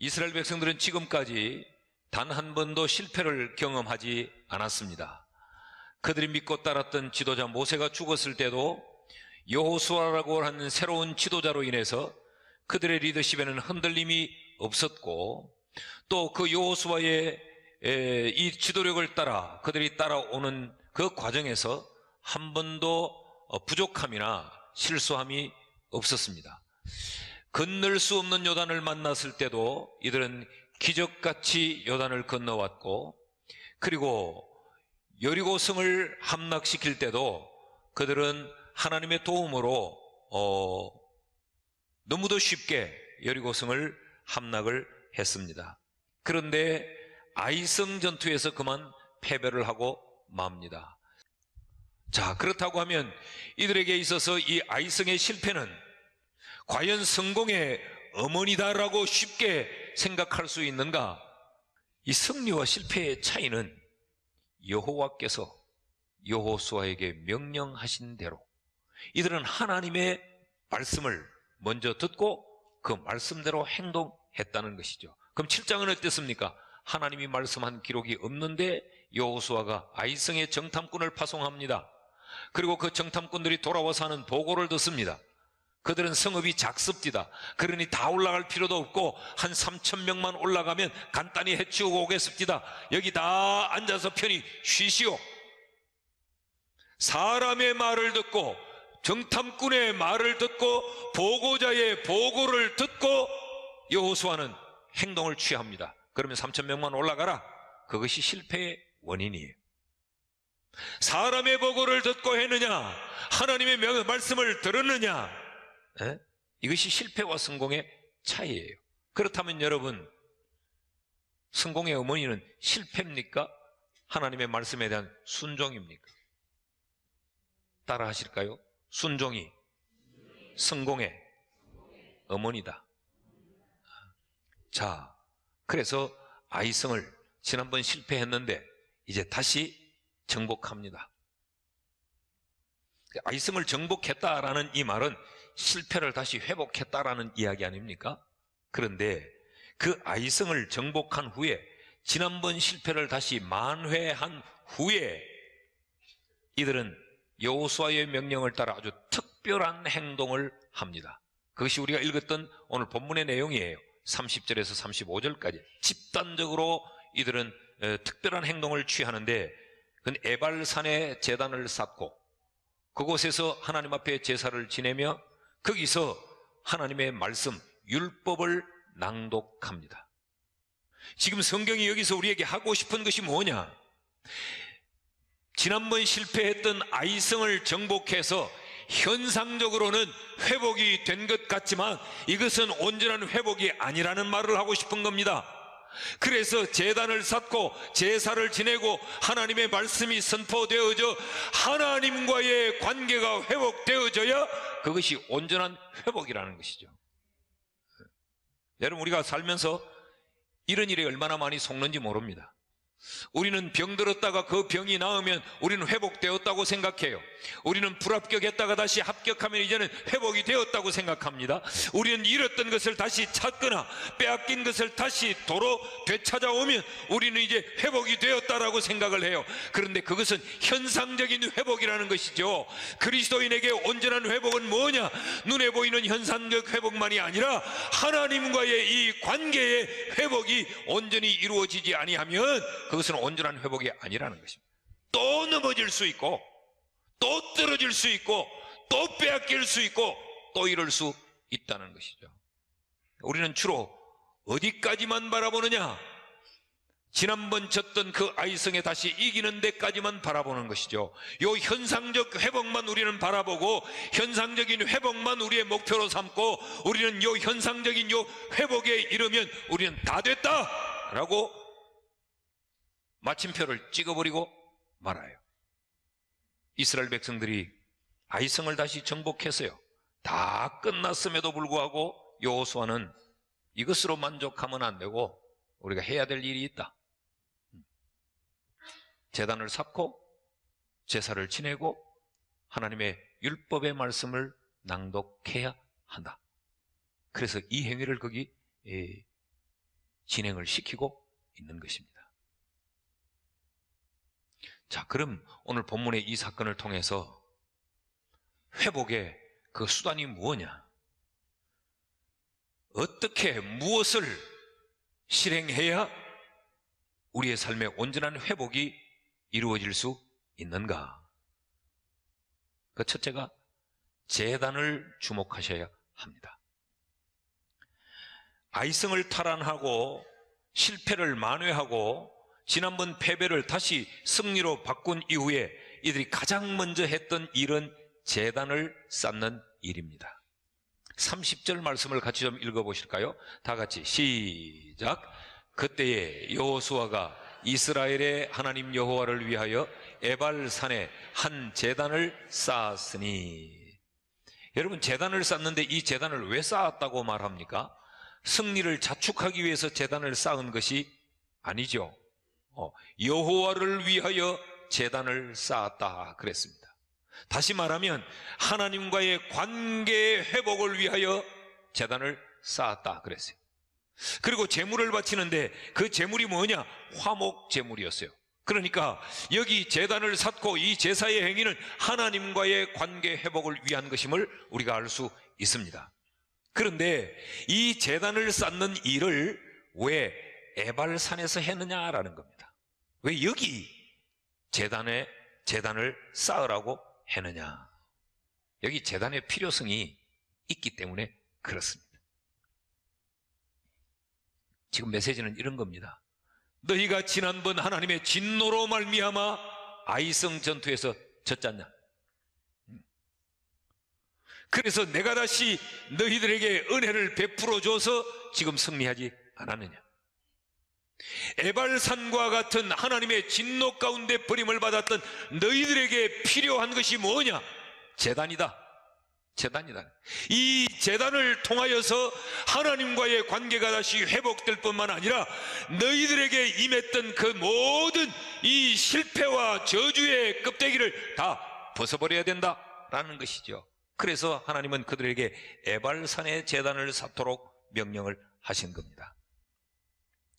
이스라엘 백성들은 지금까지 단 한 번도 실패를 경험하지 않았습니다. 그들이 믿고 따랐던 지도자 모세가 죽었을 때도 여호수아라고 하는 새로운 지도자로 인해서 그들의 리더십에는 흔들림이 없었고, 또 그 여호수아의 이 지도력을 따라 그들이 따라오는 그 과정에서 한 번도 부족함이나 실수함이 없었습니다. 건널 수 없는 요단을 만났을 때도 이들은 기적같이 요단을 건너왔고, 그리고 여리고성을 함락시킬 때도 그들은 하나님의 도움으로 너무도 쉽게 여리고성을 함락을 했습니다. 그런데 아이성 전투에서 그만 패배를 하고 맙니다. 자, 그렇다고 하면 이들에게 있어서 이 아이성의 실패는 과연 성공의 어머니다라고 쉽게 생각할 수 있는가? 이 승리와 실패의 차이는 여호와께서 여호수아에게 명령하신 대로 이들은 하나님의 말씀을 먼저 듣고 그 말씀대로 행동했다는 것이죠. 그럼 7장은 어땠습니까? 하나님이 말씀한 기록이 없는데 여호수아가 아이성의 정탐꾼을 파송합니다. 그리고 그 정탐꾼들이 돌아와서 하는 보고를 듣습니다. 그들은 성읍이 작습디다. 그러니 다 올라갈 필요도 없고 한 3,000명만 올라가면 간단히 해치우고 오겠습니다. 여기 다 앉아서 편히 쉬시오. 사람의 말을 듣고 정탐꾼의 말을 듣고 보고자의 보고를 듣고 여호수아는 행동을 취합니다. 그러면 3,000명만 올라가라. 그것이 실패의 원인이에요. 사람의 보고를 듣고 했느냐, 하나님의 말씀을 들었느냐, 이것이 실패와 성공의 차이예요. 그렇다면 여러분, 성공의 어머니는 실패입니까? 하나님의 말씀에 대한 순종입니까? 따라 하실까요? 순종이 성공의 어머니다. 자, 그래서 아이성을 지난번 실패했는데 이제 다시 정복합니다. 아이성을 정복했다라는 이 말은 실패를 다시 회복했다라는 이야기 아닙니까? 그런데 그 아이성을 정복한 후에 지난번 실패를 다시 만회한 후에 이들은 여호수아의 명령을 따라 아주 특별한 행동을 합니다. 그것이 우리가 읽었던 오늘 본문의 내용이에요. 30절에서 35절까지 집단적으로 이들은 특별한 행동을 취하는데, 그건 에발산에 제단을 쌓고 그곳에서 하나님 앞에 제사를 지내며 거기서 하나님의 말씀, 율법을 낭독합니다. 지금 성경이 여기서 우리에게 하고 싶은 것이 뭐냐? 지난번 실패했던 아이성을 정복해서 현상적으로는 회복이 된 것 같지만 이것은 온전한 회복이 아니라는 말을 하고 싶은 겁니다. 그래서 제단을 쌓고 제사를 지내고 하나님의 말씀이 선포되어져 하나님과의 관계가 회복되어져야 그것이 온전한 회복이라는 것이죠. 여러분, 우리가 살면서 이런 일에 얼마나 많이 속는지 모릅니다. 우리는 병들었다가 그 병이 나으면 우리는 회복되었다고 생각해요. 우리는 불합격했다가 다시 합격하면 이제는 회복이 되었다고 생각합니다. 우리는 잃었던 것을 다시 찾거나 빼앗긴 것을 다시 도로 되찾아오면 우리는 이제 회복이 되었다라고 생각을 해요. 그런데 그것은 현상적인 회복이라는 것이죠. 그리스도인에게 온전한 회복은 뭐냐? 눈에 보이는 현상적 회복만이 아니라 하나님과의 이 관계의 회복이 온전히 이루어지지 아니하면 그것은 온전한 회복이 아니라는 것입니다. 또 넘어질 수 있고 또 떨어질 수 있고 또 빼앗길 수 있고 또 이럴 수 있다는 것이죠. 우리는 주로 어디까지만 바라보느냐? 지난번 졌던 그 아이성에 다시 이기는 데까지만 바라보는 것이죠. 요 현상적 회복만 우리는 바라보고 현상적인 회복만 우리의 목표로 삼고 우리는 요 현상적인 요 회복에 이르면 우리는 다 됐다라고 마침표를 찍어버리고 말아요. 이스라엘 백성들이 아이성을 다시 정복했어요. 다 끝났음에도 불구하고 여호수아는 이것으로 만족하면 안 되고 우리가 해야 될 일이 있다. 제단을 쌓고 제사를 지내고 하나님의 율법의 말씀을 낭독해야 한다. 그래서 이 행위를 거기 진행을 시키고 있는 것입니다. 자, 그럼 오늘 본문의 이 사건을 통해서 회복의 그 수단이 무엇이냐? 어떻게 무엇을 실행해야 우리의 삶의 온전한 회복이 이루어질 수 있는가? 그 첫째가 제단을 주목하셔야 합니다. 아이성을 탈환하고 실패를 만회하고 지난번 패배를 다시 승리로 바꾼 이후에 이들이 가장 먼저 했던 일은 제단을 쌓는 일입니다. 30절 말씀을 같이 좀 읽어보실까요? 다 같이 시작. 그때에 여호수아가 이스라엘의 하나님 여호와를 위하여 에발산에 한 제단을 쌓았으니. 여러분, 제단을 쌓는데 이 제단을 왜 쌓았다고 말합니까? 승리를 자축하기 위해서 제단을 쌓은 것이 아니죠. 여호와를 위하여 제단을 쌓았다 그랬습니다. 다시 말하면 하나님과의 관계의 회복을 위하여 제단을 쌓았다 그랬어요. 그리고 제물을 바치는데 그 제물이 뭐냐? 화목 제물이었어요. 그러니까 여기 제단을 쌓고 이 제사의 행위는 하나님과의 관계 회복을 위한 것임을 우리가 알 수 있습니다. 그런데 이 제단을 쌓는 일을 왜 에발산에서 했느냐라는 겁니다. 왜 여기 제단을 쌓으라고 했느냐? 여기 제단의 필요성이 있기 때문에 그렇습니다. 지금 메시지는 이런 겁니다. 너희가 지난번 하나님의 진노로 말미암아 아이성 전투에서 졌잖냐? 그래서 내가 다시 너희들에게 은혜를 베풀어줘서 지금 승리하지 않았느냐? 에발산과 같은 하나님의 진노 가운데 버림을 받았던 너희들에게 필요한 것이 뭐냐? 제단이다. 제단이다. 이 제단을 통하여서 하나님과의 관계가 다시 회복될 뿐만 아니라 너희들에게 임했던 그 모든 이 실패와 저주의 껍데기를 다 벗어버려야 된다라는 것이죠. 그래서 하나님은 그들에게 에발산의 제단을 쌓도록 명령을 하신 겁니다.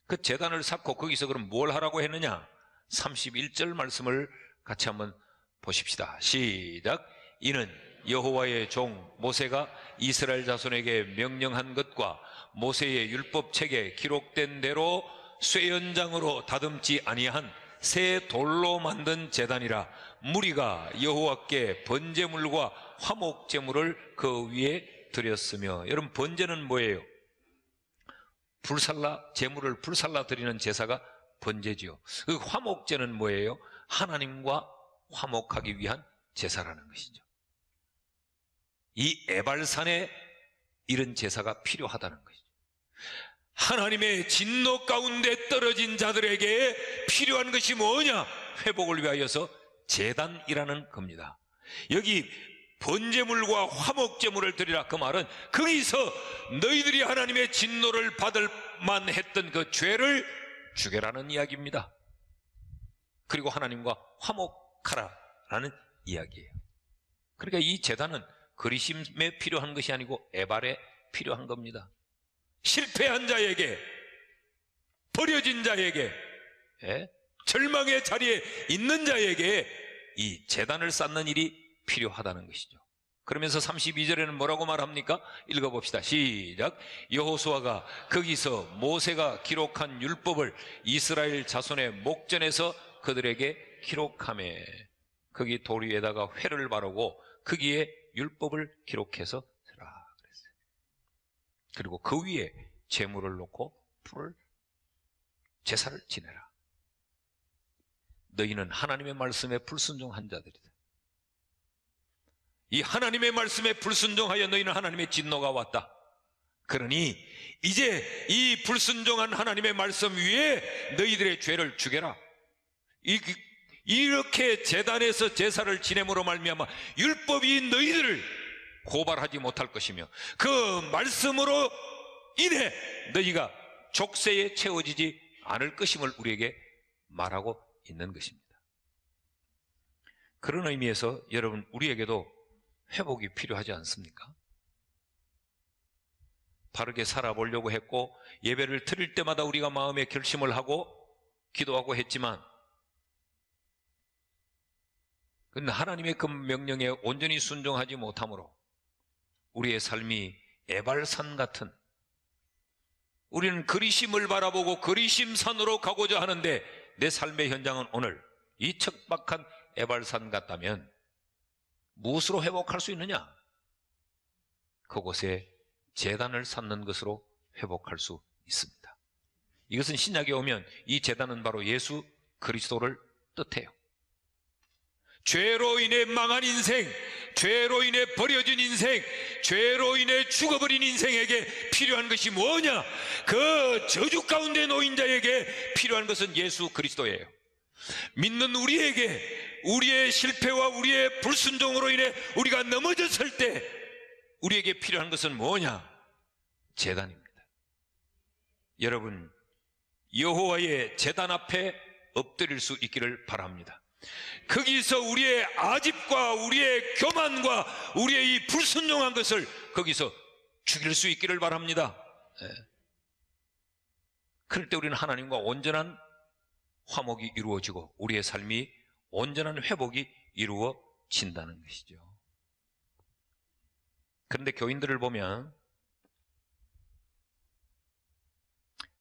그 제단을 쌓고 거기서 그럼 뭘 하라고 했느냐? 31절 말씀을 같이 한번 보십시다. 시작. 이는 여호와의 종 모세가 이스라엘 자손에게 명령한 것과 모세의 율법책에 기록된 대로 쇠연장으로 다듬지 아니한 새 돌로 만든 제단이라. 무리가 여호와께 번제물과 화목제물을 그 위에 드렸으며. 여러분, 번제는 뭐예요? 제물을 불살라 드리는 제사가 번제지요. 그 화목제는 뭐예요? 하나님과 화목하기 위한 제사라는 것이죠. 이 에발산에 이런 제사가 필요하다는 것이죠. 하나님의 진노 가운데 떨어진 자들에게 필요한 것이 뭐냐? 회복을 위하여서 제단이라는 겁니다. 여기 번제물과 화목제물을 드리라, 그 말은 거기서 너희들이 하나님의 진노를 받을 만했던 그 죄를 죽여라는 이야기입니다. 그리고 하나님과 화목하라라는 이야기예요. 그러니까 이 제단은 그리심에 필요한 것이 아니고 에발에 필요한 겁니다. 실패한 자에게, 버려진 자에게, 절망의 자리에 있는 자에게 이 제단을 쌓는 일이 필요하다는 것이죠. 그러면서 32절에는 뭐라고 말합니까? 읽어봅시다. 시작. 여호수아가 거기서 모세가 기록한 율법을 이스라엘 자손의 목전에서 그들에게 기록하매. 거기 돌 위에다가 회를 바르고 거기에 율법을 기록해서 쓰라 그랬어요. 그리고 그 위에 제물을 놓고 제사를 지내라. 너희는 하나님의 말씀에 불순종한 자들이다. 이 하나님의 말씀에 불순종하여 너희는 하나님의 진노가 왔다. 그러니 이제 이 불순종한 하나님의 말씀 위에 너희들의 죄를 죽여라. 이렇게 제단에서 제사를 지냄으로 말미암아 율법이 너희들을 고발하지 못할 것이며 그 말씀으로 인해 너희가 족쇄에 채워지지 않을 것임을 우리에게 말하고 있는 것입니다. 그런 의미에서 여러분, 우리에게도 회복이 필요하지 않습니까? 바르게 살아보려고 했고, 예배를 드릴 때마다 우리가 마음의 결심을 하고 기도하고 했지만, 그런데 하나님의 그 명령에 온전히 순종하지 못함으로 우리의 삶이 에발산 같은, 우리는 그리심을 바라보고 그리심산으로 가고자 하는데 내 삶의 현장은 오늘 이 척박한 에발산 같다면 무엇으로 회복할 수 있느냐? 그곳에 제단을 쌓는 것으로 회복할 수 있습니다. 이것은 신약에 오면 이 제단은 바로 예수 그리스도를 뜻해요. 죄로 인해 망한 인생, 죄로 인해 버려진 인생, 죄로 인해 죽어버린 인생에게 필요한 것이 뭐냐? 그 저주 가운데 놓인 자에게 필요한 것은 예수 그리스도예요. 믿는 우리에게, 우리의 실패와 우리의 불순종으로 인해 우리가 넘어졌을 때 우리에게 필요한 것은 뭐냐? 제단입니다. 여러분, 여호와의 제단 앞에 엎드릴 수 있기를 바랍니다. 거기서 우리의 아집과 우리의 교만과 우리의 이 불순종한 것을 거기서 죽일 수 있기를 바랍니다. 그럴 때 우리는 하나님과 온전한 화목이 이루어지고 우리의 삶이 온전한 회복이 이루어진다는 것이죠. 그런데 교인들을 보면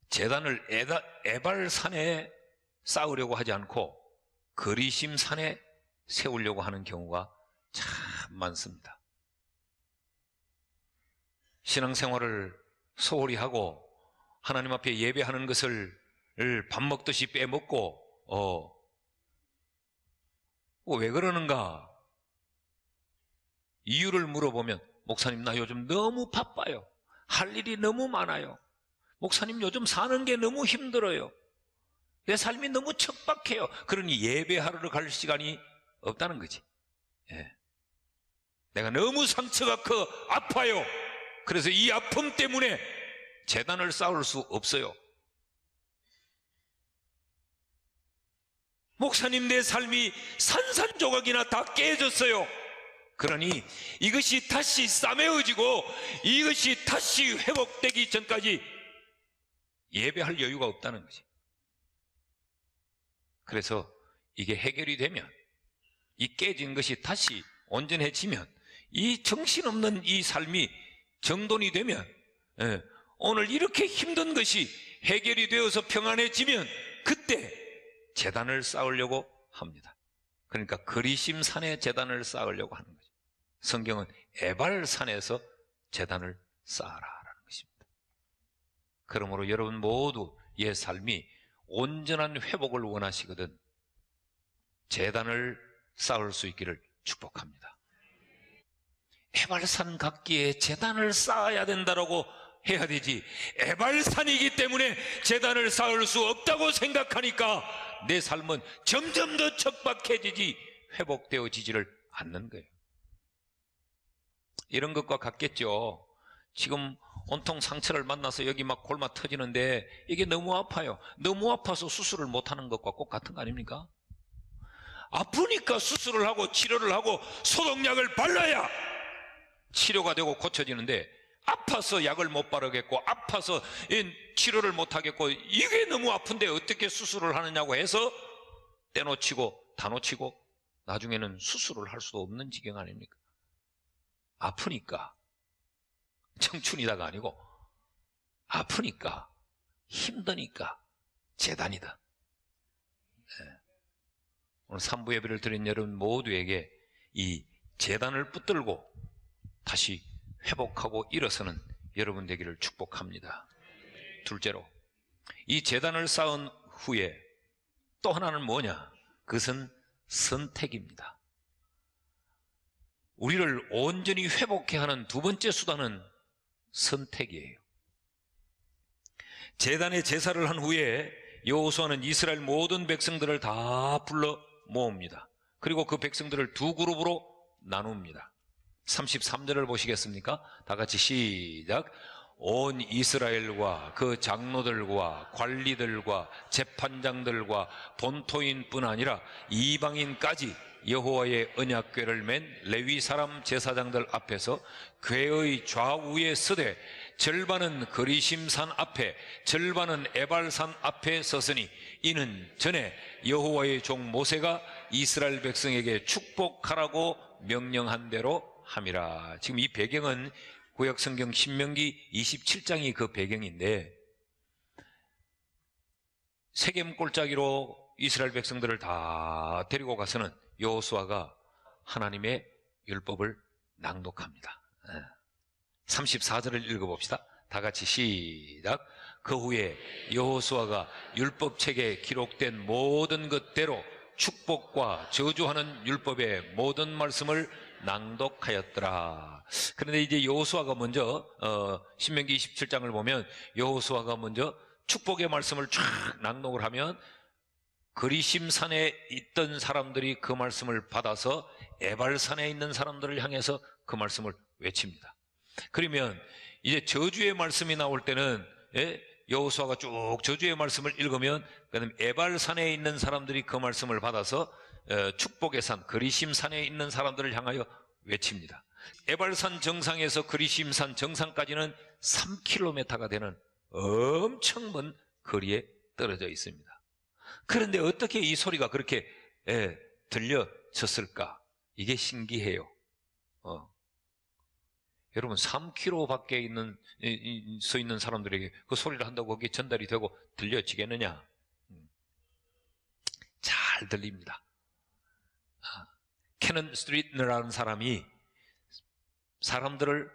제단을 에발산에 쌓으려고 하지 않고 그리심산에 세우려고 하는 경우가 참 많습니다. 신앙생활을 소홀히 하고 하나님 앞에 예배하는 것을 밥 먹듯이 빼먹고 왜 그러는가? 이유를 물어보면, 목사님 나 요즘 너무 바빠요. 할 일이 너무 많아요. 목사님 요즘 사는 게 너무 힘들어요. 내 삶이 너무 척박해요. 그러니 예배하러 갈 시간이 없다는 거지. 내가 너무 상처가 커 아파요. 그래서 이 아픔 때문에 제단을 쌓을 수 없어요. 목사님 내 삶이 산산조각이나 다 깨졌어요. 그러니 이것이 다시 싸매어지고 이것이 다시 회복되기 전까지 예배할 여유가 없다는 거지. 그래서 이게 해결이 되면, 이 깨진 것이 다시 온전해지면, 이 정신없는 이 삶이 정돈이 되면, 오늘 이렇게 힘든 것이 해결이 되어서 평안해지면 그때 제단을 쌓으려고 합니다. 그러니까 그리심산에 제단을 쌓으려고 하는 거죠. 성경은 에발산에서 제단을 쌓아라라는 것입니다. 그러므로 여러분 모두 옛 삶이 온전한 회복을 원하시거든 제단을 쌓을 수 있기를 축복합니다. 에발산 각기에 제단을 쌓아야 된다라고 해야 되지, 에발산이기 때문에 제단을 쌓을 수 없다고 생각하니까 내 삶은 점점 더 척박해지지 회복되어지지를 않는 거예요. 이런 것과 같겠죠. 지금 온통 상처를 만나서 여기 막 골마 터지는데 이게 너무 아파요. 너무 아파서 수술을 못하는 것과 꼭 같은 거 아닙니까? 아프니까 수술을 하고 치료를 하고 소독약을 발라야 치료가 되고 고쳐지는데, 아파서 약을 못 바르겠고 아파서 치료를 못 하겠고 이게 너무 아픈데 어떻게 수술을 하느냐고 해서 떼놓치고 다 놓치고 나중에는 수술을 할 수도 없는 지경 아닙니까? 아프니까, 청춘이다가 아니고 아프니까, 힘드니까 제단이다. 오늘 3부 예배를 드린 여러분 모두에게 이 제단을 붙들고 다시 회복하고 일어서는 여러분 되기를 축복합니다. 둘째로, 이 제단을 쌓은 후에 또 하나는 뭐냐? 그것은 선택입니다. 우리를 온전히 회복해 하는 두 번째 수단은 선택이에요. 제단에 제사를 한 후에 여호수아는 이스라엘 모든 백성들을 다 불러 모읍니다. 그리고 그 백성들을 두 그룹으로 나눕니다. 33절을 보시겠습니까? 다 같이 시작. 온 이스라엘과 그 장로들과 관리들과 재판장들과 본토인뿐 아니라 이방인까지 여호와의 언약궤를 맨 레위 사람 제사장들 앞에서 궤의 좌우에 서되 절반은 그리심산 앞에 절반은 에발산 앞에 섰으니 이는 전에 여호와의 종 모세가 이스라엘 백성에게 축복하라고 명령한 대로 함이라. 지금 이 배경은 구약성경 신명기 27장이 그 배경인데, 세겜 골짜기로 이스라엘 백성들을 다 데리고 가서는 여호수아가 하나님의 율법을 낭독합니다. 34절을 읽어봅시다. 다 같이 시작. 그 후에 여호수아가 율법책에 기록된 모든 것대로 축복과 저주하는 율법의 모든 말씀을 낭독하였더라. 그런데 이제 여호수아가 먼저 신명기 27장을 보면 여호수아가 먼저 축복의 말씀을 쫙 낭독을 하면 그리심산에 있던 사람들이 그 말씀을 받아서 에발산에 있는 사람들을 향해서 그 말씀을 외칩니다. 그러면 이제 저주의 말씀이 나올 때는 여호수아가 쭉 저주의 말씀을 읽으면 그다음에 에발산에 있는 사람들이 그 말씀을 받아서 축복의 산 그리심산에 있는 사람들을 향하여 외칩니다. 에발산 정상에서 그리심산 정상까지는 3km가 되는 엄청 먼 거리에 떨어져 있습니다. 그런데 어떻게 이 소리가 그렇게 들려졌을까? 이게 신기해요. 여러분 3km 밖에 서 있는 사람들에게 그 소리를 한다고 그게 전달이 되고 들려지겠느냐? 잘 들립니다. 캐넌 스트리트너라는 사람이 사람들을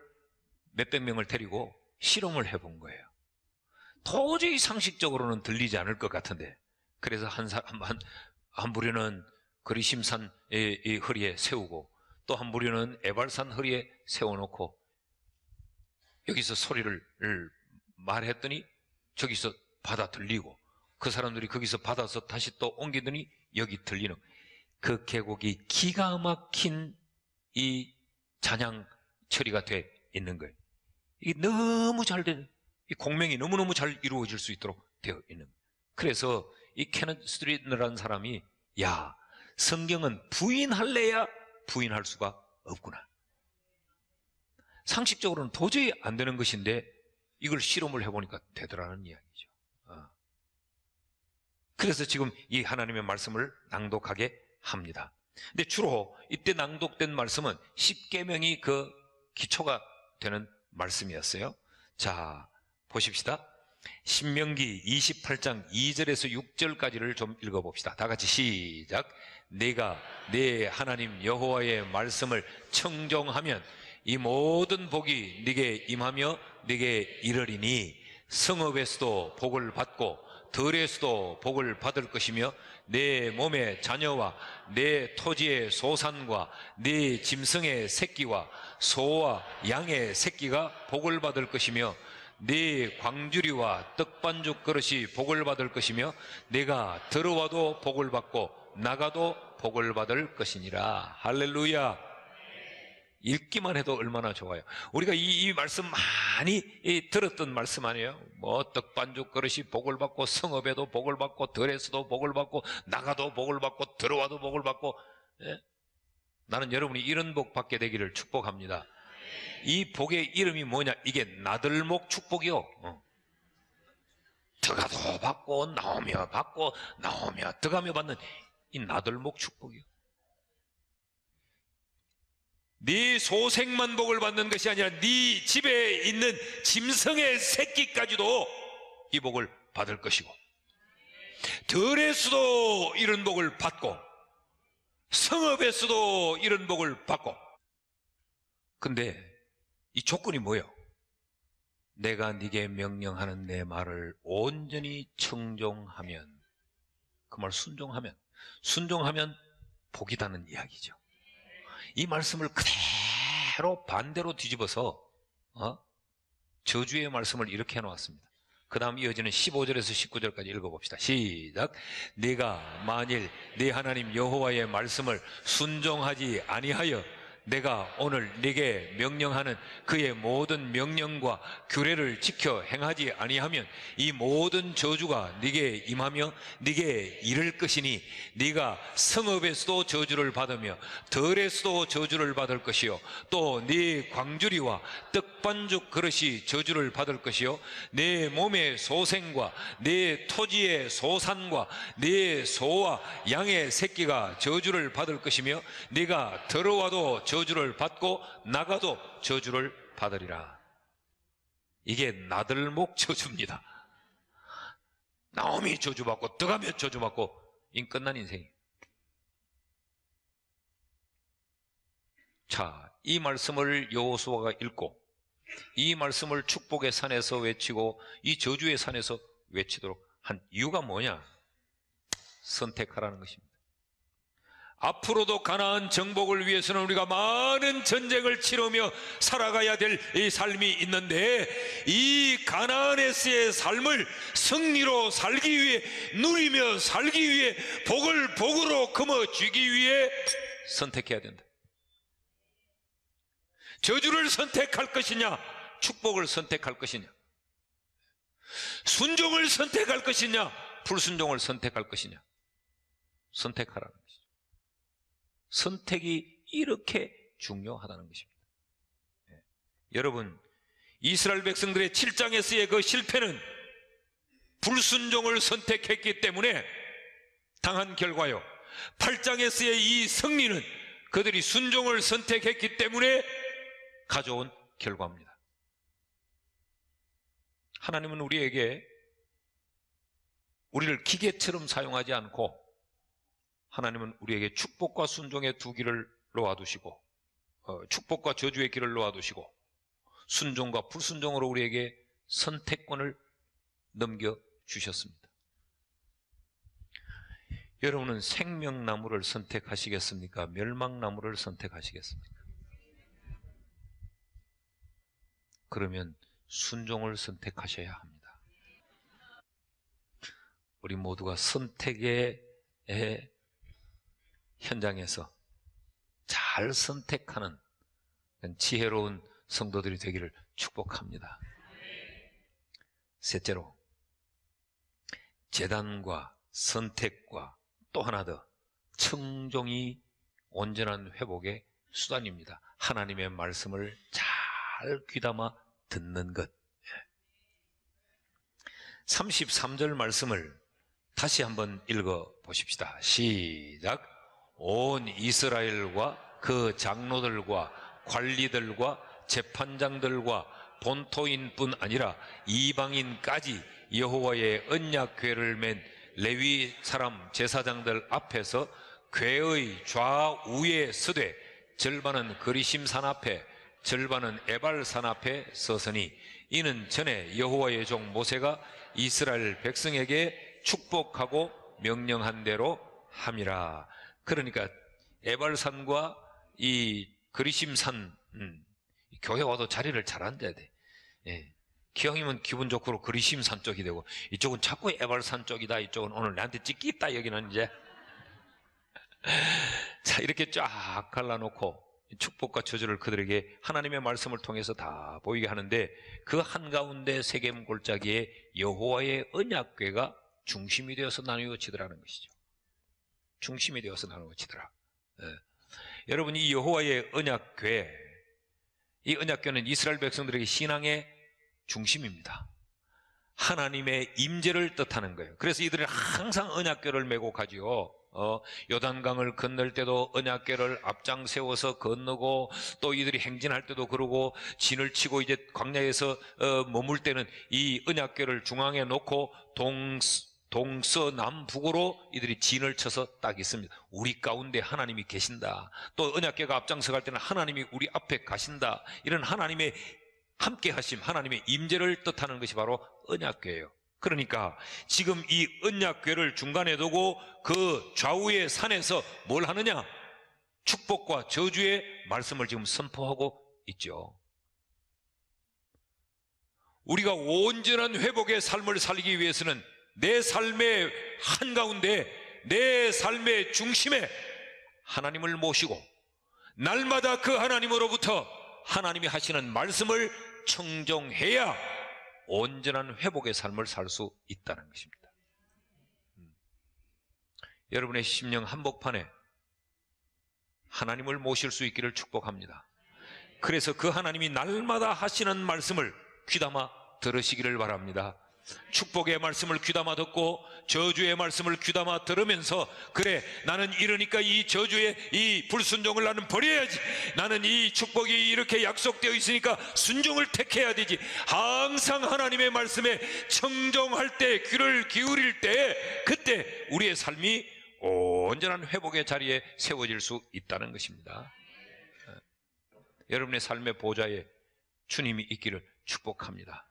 몇백 명을 데리고 실험을 해본 거예요. 도저히 상식적으로는 들리지 않을 것 같은데, 그래서 한 부류는 그리심산의 허리에 세우고 또 한 부류는 에발산 허리에 세워놓고 여기서 소리를 말했더니 저기서 받아 들리고 그 사람들이 거기서 받아서 다시 또 옮기더니 여기 들리는, 그 계곡이 기가 막힌 이 찬양 처리가 돼 있는 거예요. 이게 너무 잘 된, 이 공명이 너무너무 잘 이루어질 수 있도록 되어 있는 거예요. 그래서 이 캐넌 스트리트너라는 사람이, 야, 성경은 부인할래야 부인할 수가 없구나. 상식적으로는 도저히 안 되는 것인데 이걸 실험을 해보니까 되더라는 이야기죠. 그래서 지금 이 하나님의 말씀을 낭독하게 합니다. 근데 주로 이때 낭독된 말씀은 십계명이 그 기초가 되는 말씀이었어요. 자, 보십시다. 신명기 28장 2절에서 6절까지를 좀 읽어봅시다. 다 같이 시작. 내가 내 하나님 여호와의 말씀을 청종하면 이 모든 복이 네게 임하며 네게 이르리니 성읍에서도 복을 받고 들에서도 복을 받을 것이며 내 몸의 자녀와 내 토지의 소산과 내 짐승의 새끼와 소와 양의 새끼가 복을 받을 것이며 네 광주리와 떡반죽 그릇이 복을 받을 것이며 내가 들어와도 복을 받고 나가도 복을 받을 것이니라. 할렐루야. 읽기만 해도 얼마나 좋아요. 우리가 이 말씀 많이 들었던 말씀 아니에요? 뭐 떡반죽 그릇이 복을 받고 성읍에도 복을 받고 들에서도 복을 받고 나가도 복을 받고 들어와도 복을 받고. 나는 여러분이 이런 복 받게 되기를 축복합니다. 이 복의 이름이 뭐냐? 이게 나들목 축복이요. 들어가도 받고 나오며 받고 나오며 들어가며 받는 이 나들목 축복이요. 네 소생만 복을 받는 것이 아니라 네 집에 있는 짐승의 새끼까지도 이 복을 받을 것이고 들에서도 이런 복을 받고 성읍에서도 이런 복을 받고. 근데 이 조건이 뭐예요? 내가 네게 명령하는 내 말을 온전히 청종하면, 그 말 순종하면 복이다는 이야기죠. 이 말씀을 그대로 반대로 뒤집어서 저주의 말씀을 이렇게 해놓았습니다. 그 다음 이어지는 15절에서 19절까지 읽어봅시다. 시작. 네가 만일 네 하나님 여호와의 말씀을 순종하지 아니하여 내가 오늘 네게 명령하는 그의 모든 명령과 규례를 지켜 행하지 아니하면 이 모든 저주가 네게 임하며 네게 이를 것이니 네가 성읍에서도 저주를 받으며 들에서도 저주를 받을 것이요 또 네 광주리와 떡반죽 그릇이 저주를 받을 것이요 네 몸의 소생과 네 토지의 소산과 네 소와 양의 새끼가 저주를 받을 것이며 네가 들어와도 저주를 받고 나가도 저주를 받으리라. 이게 나들목 저주입니다. 나오미 저주받고 들어가면 저주받고 끝난 인생이에요. 자, 이 말씀을 여호수아가 읽고 이 말씀을 축복의 산에서 외치고 이 저주의 산에서 외치도록 한 이유가 뭐냐? 선택하라는 것입니다. 앞으로도 가나안 정복을 위해서는 우리가 많은 전쟁을 치르며 살아가야 될 이 삶이 있는데 이 가나안에서의 삶을 승리로 살기 위해 누리며 살기 위해 복을 복으로 거머쥐기 위해 선택해야 된다. 저주를 선택할 것이냐 축복을 선택할 것이냐 순종을 선택할 것이냐 불순종을 선택할 것이냐 선택하라는 것이죠. 선택이 이렇게 중요하다는 것입니다. 여러분, 이스라엘 백성들의 7장에서의 그 실패는 불순종을 선택했기 때문에 당한 결과요, 8장에서의 이 승리는 그들이 순종을 선택했기 때문에 가져온 결과입니다. 하나님은 우리에게 우리를 기계처럼 사용하지 않고 하나님은 우리에게 축복과 순종의 두 길을 놓아두시고 축복과 저주의 길을 놓아두시고 순종과 불순종으로 우리에게 선택권을 넘겨주셨습니다. 여러분은 생명나무를 선택하시겠습니까? 멸망나무를 선택하시겠습니까? 그러면 순종을 선택하셔야 합니다. 우리 모두가 선택의 현장에서 잘 선택하는 지혜로운 성도들이 되기를 축복합니다. 셋째로, 재단과 선택과 또 하나 더, 청종이 온전한 회복의 수단입니다. 하나님의 말씀을 잘 귀담아 듣는 것. 33절 말씀을 다시 한번 읽어 보십시다. 시작. 온 이스라엘과 그 장로들과 관리들과 재판장들과 본토인뿐 아니라 이방인까지 여호와의 언약궤를 맨 레위 사람 제사장들 앞에서 궤의 좌우에 서되 절반은 그리심산 앞에 절반은 에발산 앞에 서서니 이는 전에 여호와의 종 모세가 이스라엘 백성에게 축복하고 명령한 대로 함이라. 그러니까 에발산과 이 그리심산, 교회 와도 자리를 잘 앉아야 돼. 예. 기왕이면 기분 좋고 그리심산 쪽이 되고, 이쪽은 자꾸 에발산 쪽이다, 이쪽은 오늘 나한테 찍겠다, 여기는 이제. 자, 이렇게 쫙 갈라놓고 축복과 저주를 그들에게 하나님의 말씀을 통해서 다 보이게 하는데, 그 한가운데 세겜 골짜기에 여호와의 언약궤가 중심이 되어서 나누어지더라는 것이죠. 중심이 되어서 나누어지더라. 여러분, 이 여호와의 언약궤, 이 언약궤는 이스라엘 백성들에게 신앙의 중심입니다. 하나님의 임재를 뜻하는 거예요. 그래서 이들은 항상 언약궤를 메고 가지요. 요단강을 건널 때도 언약궤를 앞장 세워서 건너고, 또 이들이 행진할 때도 그러고, 진을 치고 이제 광야에서 머물 때는 이 언약궤를 중앙에 놓고 동서남북으로 이들이 진을 쳐서 딱 있습니다. 우리 가운데 하나님이 계신다. 또 언약궤가 앞장서 갈 때는 하나님이 우리 앞에 가신다. 이런 하나님의 함께 하심, 하나님의 임재를 뜻하는 것이 바로 언약궤예요. 그러니까 지금 이 언약궤를 중간에 두고 그 좌우의 산에서 뭘 하느냐? 축복과 저주의 말씀을 지금 선포하고 있죠. 우리가 온전한 회복의 삶을 살기 위해서는 내 삶의 한가운데, 내 삶의 중심에 하나님을 모시고 날마다 그 하나님으로부터 하나님이 하시는 말씀을 청정해야 온전한 회복의 삶을 살 수 있다는 것입니다. 여러분의 심령 한복판에 하나님을 모실 수 있기를 축복합니다. 그래서 그 하나님이 날마다 하시는 말씀을 귀담아 들으시기를 바랍니다. 축복의 말씀을 귀담아 듣고 저주의 말씀을 귀담아 들으면서, 그래, 나는 이러니까 이 저주의 이 불순종을 나는 버려야지, 나는 이 축복이 이렇게 약속되어 있으니까 순종을 택해야 되지, 항상 하나님의 말씀에 청정할 때, 귀를 기울일 때, 그때 우리의 삶이 온전한 회복의 자리에 세워질 수 있다는 것입니다. 여러분의 삶의 보좌에 주님이 있기를 축복합니다.